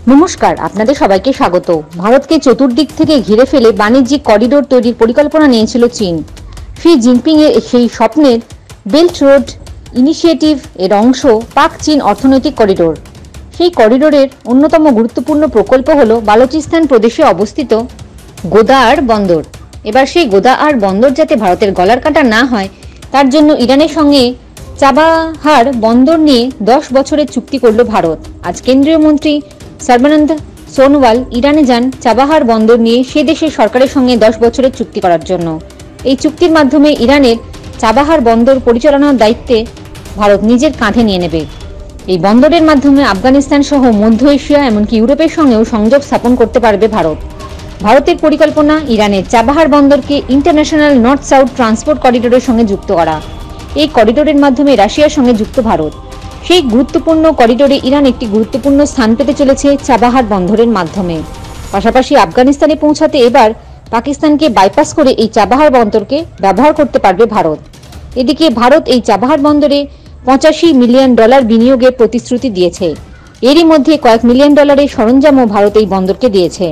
নমস্কার, আপনাদের সবাইকে স্বাগত। ভারতকে চতুর্দিক থেকে ঘিরে ফেলে বাণিজ্যিক করিডোর তৈরির পরিকল্পনা নিয়েছিল চীন। শি জিনপিং এর সেই স্বপ্নের বেল্ট রোড ইনিশিয়েটিভ এর অংশ পাক চীন অর্থনৈতিক করিডোর। সেই করিডোরের অন্যতম গুরুত্বপূর্ণ প্রকল্প হল বালুচিস্তান প্রদেশে অবস্থিত গোদাআর বন্দর। এবার সেই গোদাআর বন্দর যাতে ভারতের গলার কাঁটা না হয়, তার জন্য ইরানের সঙ্গে চাবাহার বন্দর নিয়ে 10 বছরের চুক্তি করল ভারত। আজ কেন্দ্রীয় মন্ত্রী সর্বানন্দ সোনোয়াল ইরানে যান চাবাহার বন্দর নিয়ে সে দেশের সরকারের সঙ্গে 10 বছরের চুক্তি করার জন্য। এই চুক্তির মাধ্যমে ইরানের চাবাহার বন্দর পরিচালনার দায়িত্বে ভারত নিজের কাঁধে নিয়ে নেবে। এই বন্দরের মাধ্যমে আফগানিস্তান সহ মধ্য এশিয়া এমনকি ইউরোপের সঙ্গেও সংযোগ স্থাপন করতে পারবে ভারত। ভারতের পরিকল্পনা ইরানের চাবাহার বন্দরকে ইন্টারন্যাশনাল নর্থ সাউথ ট্রান্সপোর্ট করিডোরের সঙ্গে যুক্ত করা। এই করিডোরের মাধ্যমে রাশিয়ার সঙ্গে যুক্ত ভারত। সেই গুরুত্বপূর্ণ করিডোরে ইরান একটি গুরুত্বপূর্ণ স্থান পেতে চলেছে চাবাহার বন্দরের মাধ্যমে। পাশাপাশি আফগানিস্তানে পৌঁছাতে এবার পাকিস্তানকে বাইপাস করে এই চাবাহার বন্দরকে ব্যবহার করতে পারবে ভারত। এদিকে ভারত এই চাবাহার বন্দরে $85 মিলিয়ন বিনিয়োগের প্রতিশ্রুতি দিয়েছে। এরই মধ্যে কয়েক মিলিয়ন ডলারের সরঞ্জামও ভারত এই বন্দরকে দিয়েছে।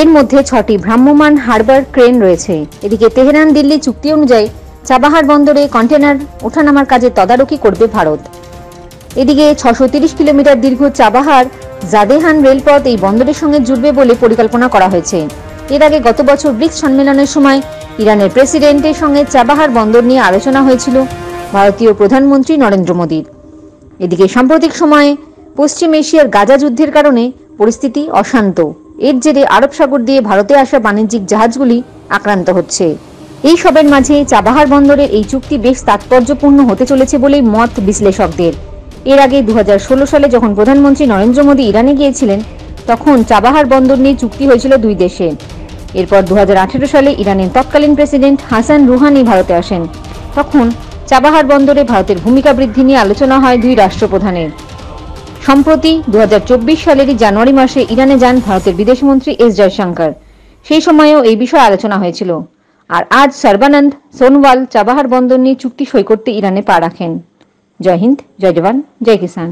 এর মধ্যে 6টি ভ্রাম্যমাণ হারবার ক্রেন রয়েছে। এদিকে তেহরান দিল্লি চুক্তি অনুযায়ী চাবাহার বন্দরে কন্টেনার ওঠানামার কাজে তদারকি করবে ভারত। এদিকে 630 কিলোমিটার দীর্ঘ চাবাহার জাদেহান রেলপথ এই বন্দরের সঙ্গে জুড়বে বলে পরিকল্পনা করা হয়েছে। এর আগে গত বছর ব্রিক্স সম্মেলনের সময় ইরানের প্রেসিডেন্টের সঙ্গে চাবাহার বন্দর নিয়ে আলোচনা হয়েছিল ভারতীয় প্রধানমন্ত্রী নরেন্দ্র মোদীর। এদিকে সাম্প্রতিক সময়ে পশ্চিম এশিয়ার গাজা যুদ্ধের কারণে পরিস্থিতি অশান্ত। এর জেরে আরব সাগর দিয়ে ভারতে আসা বাণিজ্যিক জাহাজগুলি আক্রান্ত হচ্ছে। এই সবের মাঝে চাবাহার বন্দরের এই চুক্তি বেশ তাৎপর্যপূর্ণ হতে চলেছে বলেই মত বিশ্লেষকদের। এর আগে 2016 সালে যখন প্রধানমন্ত্রী নরেন্দ্র মোদী ইরানে গিয়েছিলেন, তখন চাবাহার বন্দর নিয়ে চুক্তি হয়েছিল দুই দেশে। এরপর 2018 সালে ইরানের তৎকালীন প্রেসিডেন্ট হাসান রুহানি ভারতে আসেন। তখন চাবাহার বন্দরে ভারতের ভূমিকা বৃদ্ধি নিয়ে আলোচনা হয় দুই রাষ্ট্রপ্রধানের। সম্প্রতি 2024 সালেরই জানুয়ারি মাসে ইরানে যান ভারতের বিদেশমন্ত্রী এস জয়শঙ্কর। সেই সময়েও এই বিষয়ে আলোচনা হয়েছিল। আর আজ সর্বানন্দ সোনোয়াল চাবাহার বন্দর নিয়ে চুক্তি সই করতে ইরানে পা রাখেন। জয় হিন্দ, জয় জওয়ান, জয় কিষান।